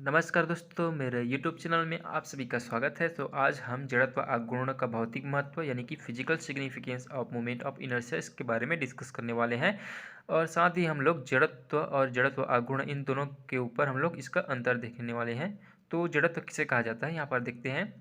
नमस्कार दोस्तों, मेरे यूट्यूब चैनल में आप सभी का स्वागत है। तो आज हम जड़त्व आघूर्ण का भौतिक महत्व यानी कि physical significance of moment of inertia इसके बारे में डिस्कस करने वाले हैं। और साथ ही हम लोग जड़त्व और जड़त्व आघूर्ण इन दोनों के ऊपर हम लोग इसका अंतर देखने वाले हैं। तो जड़त्व किसे कहा जाता है, यहाँ पर देखते हैं।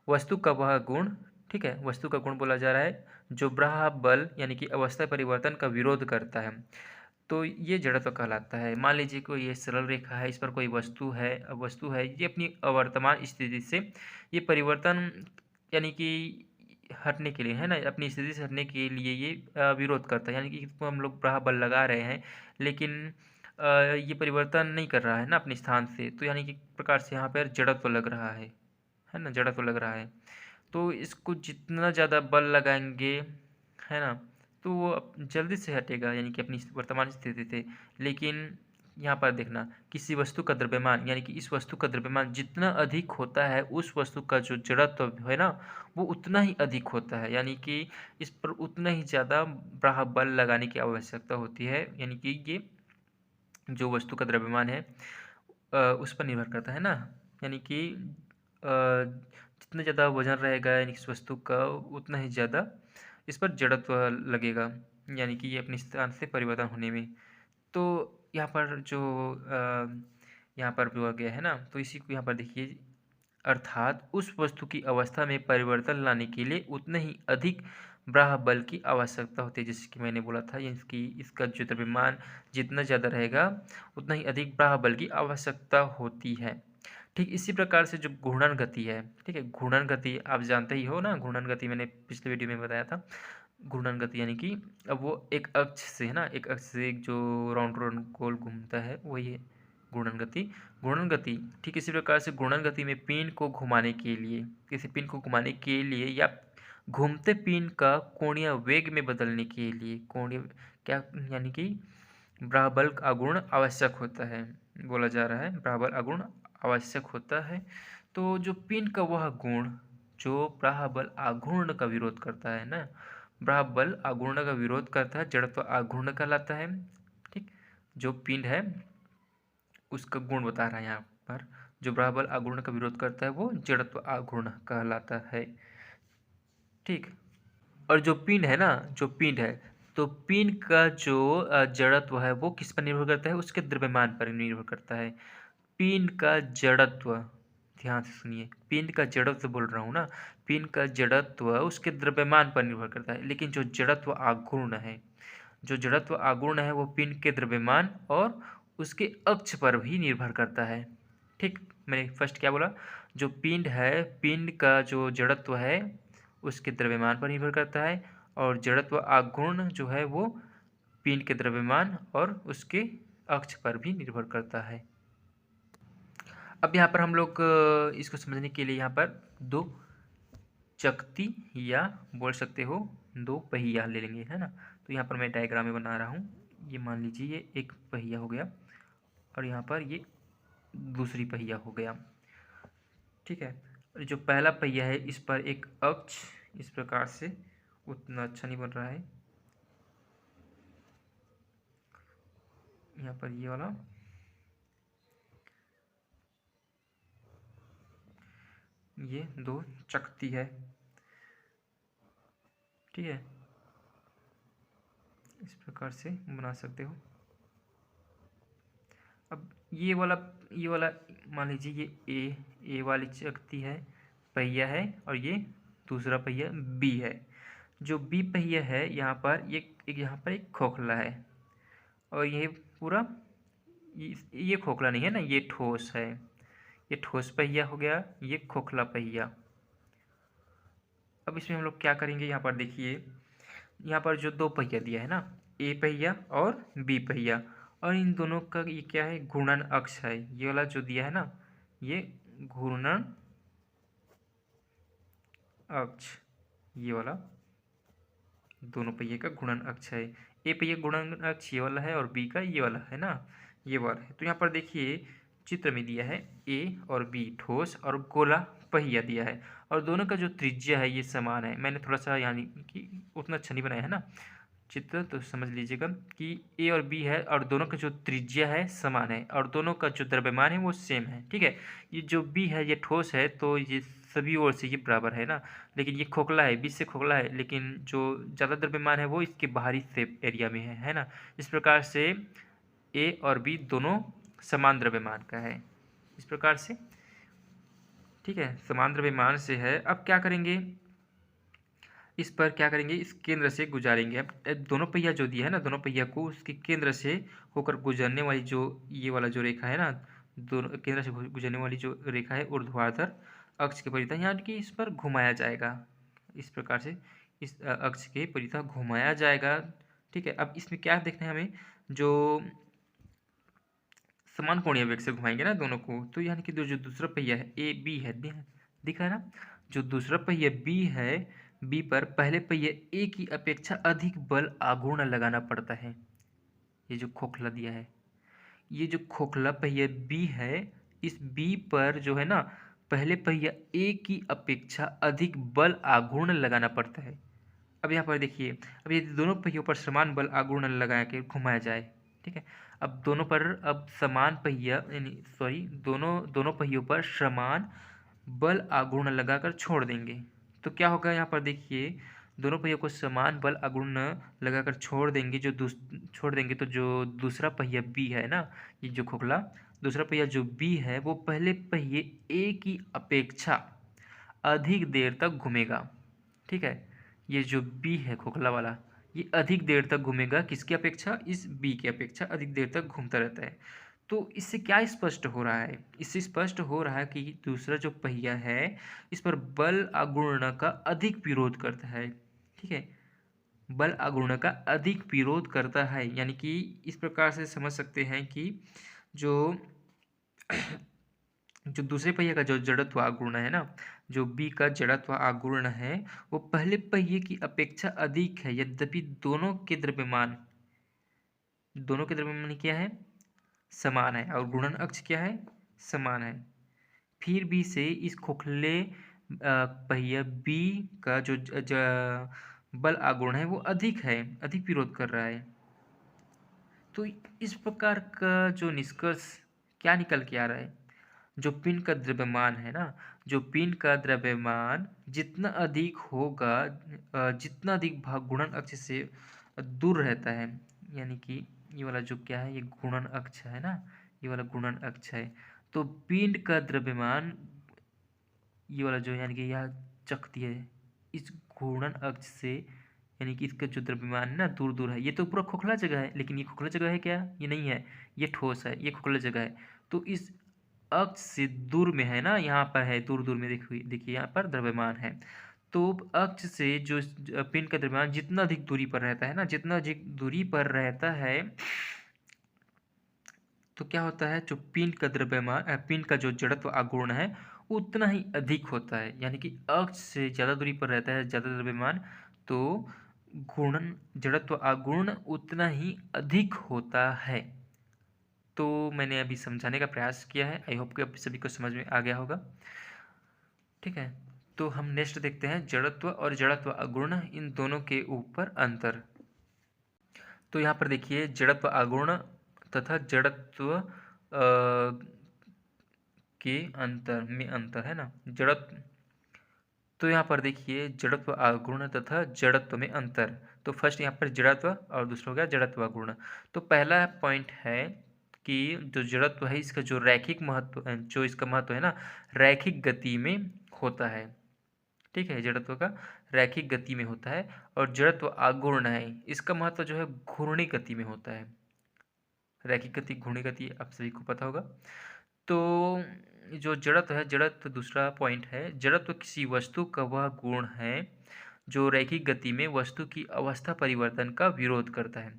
वस्तु का वह गुण, ठीक है, वस्तु का गुण बोला जा रहा है जो बाह्य बल यानी कि अवस्था परिवर्तन का विरोध करता है। तो ये जड़त्व कहलाता है। मान लीजिए कोई ये सरल रेखा है, इस पर कोई वस्तु है, ये अपनी अवर्तमान स्थिति से ये परिवर्तन यानी कि हटने के लिए, है ना, अपनी स्थिति से हटने के लिए ये विरोध करता है। यानी कि इसको हम लोग बल लगा रहे हैं, लेकिन ये परिवर्तन नहीं कर रहा है ना अपने स्थान से, तो यानी कि एक प्रकार से यहाँ पर जड़त्व लग रहा है ना, जड़त्व लग रहा है। तो इसको जितना ज़्यादा बल लगाएंगे, है ना, तो वो जल्दी से हटेगा यानी कि अपनी वर्तमान स्थिति से। लेकिन यहाँ पर देखना, किसी वस्तु का द्रव्यमान यानी कि इस वस्तु का द्रव्यमान जितना अधिक होता है, उस वस्तु का जो जड़त्व है ना, वो उतना ही अधिक होता है। यानी कि इस पर उतना ही ज़्यादा बाह्य बल लगाने की आवश्यकता होती है। यानी कि ये जो वस्तु का द्रव्यमान है उस पर निर्भर करता है ना। यानी कि जितना ज़्यादा वजन रहेगा यानी इस वस्तु का, उतना ही ज़्यादा इस पर जड़त्व लगेगा, यानी कि ये अपने स्थान से परिवर्तन होने में। तो यहाँ पर जो यहाँ पर बोला गया है ना, तो इसी को यहाँ पर देखिए, अर्थात उस वस्तु की अवस्था में परिवर्तन लाने के लिए उतने ही अधिक बाह्य बल की आवश्यकता होती है। जैसे कि मैंने बोला था, इसका जो द्रव्यमान जितना ज़्यादा रहेगा, उतना ही अधिक बाह्य बल की आवश्यकता होती है। ठीक इसी प्रकार से जो घूर्णन गति है, ठीक है, घूर्णन गति आप जानते ही हो ना। घूर्णन गति मैंने पिछले वीडियो में बताया था। घूर्णन गति यानी कि अब वो एक अक्ष से, है ना, एक अक्ष से एक जो राउंड राउंड गोल घूमता है, वही है घूर्णन गति। घूर्णन गति ठीक इसी प्रकार से घूर्णन गति में पिंड को घुमाने के लिए, किसी पिंड को घुमाने के लिए या घूमते पिंड का कोणीय वेग में बदलने के लिए कोणीय क्या यानी कि बराबल आघूर्ण आवश्यक होता है। बोला जा रहा है बराबल आघूर्ण आवश्यक होता है। तो जो पिंड का वह गुण जो बराबल आघूर्ण का विरोध करता है ना, बराबल आघूर्ण का विरोध करता है, जड़त्व आघूर्ण कहलाता है। ठीक, जो पिंड है उसका गुण बता रहा है यहाँ पर, जो बराबल आघूर्ण का विरोध करता है वो जड़त्व आघूर्ण कहलाता है। ठीक, और जो पिंड है ना, जो पिंड है, तो पिंड का जो जड़त्व है वो किस पर निर्भर करता है, उसके द्रव्यमान पर निर्भर करता है। पिंड का जड़त्व, ध्यान से सुनिए, पिंड का जड़त्व बोल रहा हूँ ना, पिंड का जड़त्व उसके द्रव्यमान पर निर्भर करता है। लेकिन जो जड़त्व आघूर्ण है, जो जड़त्व आघूर्ण है वो पिंड के द्रव्यमान और उसके अक्ष पर भी निर्भर करता है। ठीक, मैंने फर्स्ट क्या बोला, जो पिंड है, पिंड का जो जड़त्व है उसके द्रव्यमान पर निर्भर करता है, और जड़त्व आघूर्ण जो है वो पिंड के द्रव्यमान और उसके अक्ष पर भी निर्भर करता है। अब यहाँ पर हम लोग इसको समझने के लिए यहाँ पर दो चकती या बोल सकते हो दो पहिया ले लेंगे, है ना। तो यहाँ पर मैं डायग्राम में बना रहा हूँ। ये मान लीजिए ये एक पहिया हो गया और यहाँ पर ये दूसरी पहिया हो गया। ठीक है, जो पहला पहिया है इस पर एक अक्ष इस प्रकार से उतना अच्छा नहीं बन रहा है, यहाँ पर ये वाला, ये दो चकती है। ठीक है, इस प्रकार से बना सकते हो। अब ये वाला मान लीजिए ये ए वाली चकती है, पहिया है, और ये दूसरा पहिया बी है। जो बी पहिया है यहाँ पर यहाँ पर एक खोखला है, और ये पूरा ये खोखला नहीं है ना, ये ठोस है। ये ठोस पहिया हो गया, ये खोखला पहिया। अब इसमें हम लोग क्या करेंगे, यहाँ पर देखिए, यहाँ पर जो दो पहिया दिया है ना, ए पहिया और बी पहिया, और इन दोनों का ये क्या है, घूर्णन अक्ष है। ये वाला जो दिया है ना, ये घूर्णन अक्ष, ये वाला दोनों पहिए का घूर्णन अक्ष है। ए पहिया घूर्णन अक्ष ये वाला है और बी का ये वाला है ना, ये वाला है। तो यहाँ पर देखिए चित्र में दिया है ए और बी ठोस और गोला पहिया दिया है, और दोनों का जो त्रिज्या है ये समान है। मैंने थोड़ा सा यानी कि उतना अच्छा नहीं बनाया है ना, चित्र तो समझ लीजिएगा कि ए और बी है और दोनों का जो त्रिज्या है समान है और दोनों का जो द्रव्यमान है वो सेम है। ठीक है, ये जो बी है ये ठोस है तो ये सभी ओर से ये बराबर है ना, लेकिन ये खोखला है, बीच से खोखला है, लेकिन जो ज़्यादा द्रव्यमान है वो इसके बाहरी से एरिया में है ना। इस प्रकार से ए और बी दोनों समान द्रव्यमान का है, इस प्रकार से। ठीक है, समान द्रव्यमान से है। अब क्या करेंगे, इस पर क्या करेंगे, इस केंद्र से गुजारेंगे। अब दोनों पहिया जो दिया है ना, दोनों पहिया को उसके केंद्र से होकर गुजरने वाली जो ये वाला जो रेखा है ना, दोनों केंद्र से गुजरने वाली जो रेखा है ऊर्ध्वाधर अक्ष के परितः यानी कि इस पर घुमाया जाएगा। इस प्रकार से इस अक्ष के परितः घुमाया जाएगा। ठीक है, अब इसमें क्या देखना है हमें, जो समान कोणीय वेग से घुमाएंगे ना दोनों को, तो यानी कि जो दूसरा पहिया है ए बी है, दिख रहा है ना, जो दूसरा पहिया बी है, बी पर पहले पहिए ए की अपेक्षा अधिक बल आघूर्ण लगाना पड़ता है। ये जो खोखला दिया है, ये जो खोखला पहिया बी है, इस बी पर जो है ना पहले पहिया ए की अपेक्षा अधिक बल आघूर्ण लगाना पड़ता है। अब यहाँ पर देखिए, अब ये दोनों पहियों पर समान बल आघूर्ण लगा के घुमाया जाए। ठीक है, अब दोनों पर अब समान पहिया यानी सॉरी दोनों दोनों पहियों पर समान बल आघूर्ण लगाकर छोड़ देंगे। तो क्या होगा, यहाँ पर देखिए दोनों पहियों को समान बल आघूर्ण लगाकर छोड़ देंगे, छोड़ देंगे तो जो दूसरा पहिया बी है ना, ये जो खोखला दूसरा पहिया जो बी है वो पहले पहिए ए की अपेक्षा अधिक देर तक घूमेगा। ठीक है, ये जो बी है खोखला वाला, ये अधिक देर तक घूमेगा, किसकी अपेक्षा, इस बी की अपेक्षा अधिक देर तक घूमता रहता है। तो इससे क्या स्पष्ट हो रहा है, इससे स्पष्ट हो रहा है कि दूसरा जो पहिया है इस पर बल आघूर्ण का अधिक विरोध करता है। ठीक है, बल आघूर्ण का अधिक विरोध करता है, यानी कि इस प्रकार से समझ सकते हैं कि जो जो दूसरे पहिए का जो जड़त्व आघूर्ण है ना, जो बी का जड़त्व आघूर्ण है वो पहले पहिए की अपेक्षा अधिक है, यद्यपि दोनों के द्रव्यमान क्या है, समान है, और गुणन अक्ष क्या है, समान है। फिर भी से इस खोखले पहिया बी का जो बल आघूर्ण है वो अधिक है, अधिक विरोध कर रहा है। तो इस प्रकार का जो निष्कर्ष क्या निकल के आ रहा है, जो पिंड का द्रव्यमान है ना, जो पिंड का द्रव्यमान जितना अधिक होगा, जितना अधिक भाग गुणन अक्ष से दूर रहता है, यानी कि ये वाला जो क्या है, ये गुणन अक्ष है ना, ये वाला गुणन अक्ष है, तो पिंड का द्रव्यमान ये वाला जो यानी कि यह चकती है इस घूर्णन अक्ष से, यानी कि इसका जो द्रव्यमान है ना दूर दूर है। ये तो पूरा खोखला जगह है, लेकिन ये खोखला जगह है क्या, ये नहीं है, ये ठोस है, ये खोखला जगह है। तो इस अक्ष से दूर में है ना, यहाँ पर है दूर दूर में, देखिए देखिए यहाँ पर द्रव्यमान है। तो अक्ष से जो पिंड का द्रव्यमान जितना अधिक दूरी पर रहता है ना, जितना अधिक दूरी पर रहता है, तो क्या होता है, जो पिंड का द्रव्यमान पिंड का जो जड़त्व आघूर्ण है उतना ही अधिक होता है, यानी कि अक्ष से ज़्यादा दूरी पर रहता है ज़्यादा द्रव्यमान, तो घूर्णन जड़त्व आघूर्ण उतना ही अधिक होता है। तो मैंने अभी समझाने का प्रयास किया है, आई होप कि आप सभी को समझ में आ गया होगा। ठीक है, तो हम नेक्स्ट देखते हैं जड़त्व और जड़त्व आघूर्ण, इन दोनों के ऊपर अंतर। तो यहाँ पर देखिए जड़त्व आघूर्ण तथा जड़त्व के अंतर में अंतर है ना, जड़त्व। तो यहाँ पर देखिए जड़त्व आघूर्ण तथा जड़त्व में अंतर। तो फर्स्ट यहाँ पर जड़त्व और दूसरा हो गया जड़त्व आघूर्ण। तो पहला पॉइंट है कि जो जड़त्व है इसका जो रैखिक महत्व, जो इसका महत्व है ना रैखिक गति में होता है। ठीक है, जड़त्व का रैखिक गति में होता है, और जड़त्व आघूर्ण है इसका महत्व जो है घूर्णी गति में होता है। रैखिक गति घूर्णी गति आप सभी को पता होगा। तो जो जड़त्व है, जड़त्व दूसरा पॉइंट है, जड़त्व किसी वस्तु का वह गुण है जो रैखिक गति में वस्तु की अवस्था परिवर्तन का विरोध करता है।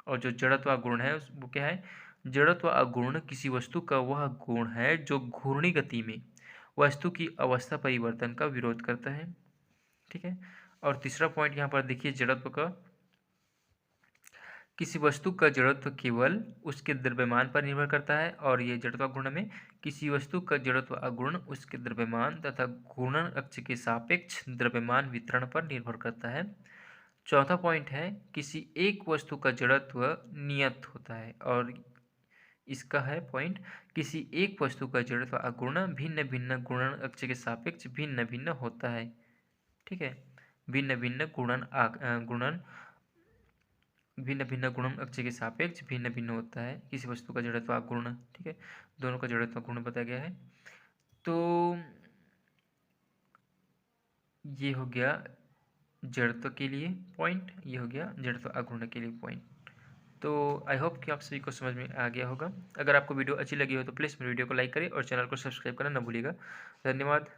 और जो जड़त्व गुण है वो क्या है, जड़त्व अगुण किसी वस्तु का वह गुण है जो घूर्णी गति में वस्तु की अवस्था परिवर्तन का विरोध करता है। ठीक है, और तीसरा पॉइंट यहाँ पर देखिए जड़त्व का, किसी वस्तु का जड़त्व केवल उसके द्रव्यमान पर निर्भर करता है, और ये जड़त्व गुण में किसी वस्तु का जड़त्व अगुण उसके द्रव्यमान तथा घूर्णन अक्ष के सापेक्ष द्रव्यमान वितरण पर निर्भर करता है। चौथा पॉइंट है किसी एक वस्तु का जड़त्व नियत होता है। और इसका है पॉइंट, किसी एक वस्तु का जड़त्व अघूर्ण भिन्न भिन्न गुणन अक्ष के सापेक्ष भिन्न भिन्न होता है। ठीक है, भिन्न भिन्न गुणन भिन्न भिन्न गुणन अक्ष के सापेक्ष भिन्न भिन्न होता है किसी वस्तु का जड़त्व अघूर्ण। ठीक है, दोनों का जड़त्व अघूर्ण बताया गया है। तो ये हो गया जड़त्व के लिए पॉइंट, ये हो गया जड़त्व अघूर्ण के लिए पॉइंट। तो आई होप कि आप सभी को समझ में आ गया होगा। अगर आपको वीडियो अच्छी लगी हो तो प्लीज़ मेरे वीडियो को लाइक करें और चैनल को सब्सक्राइब करना ना भूलिएगा। धन्यवाद।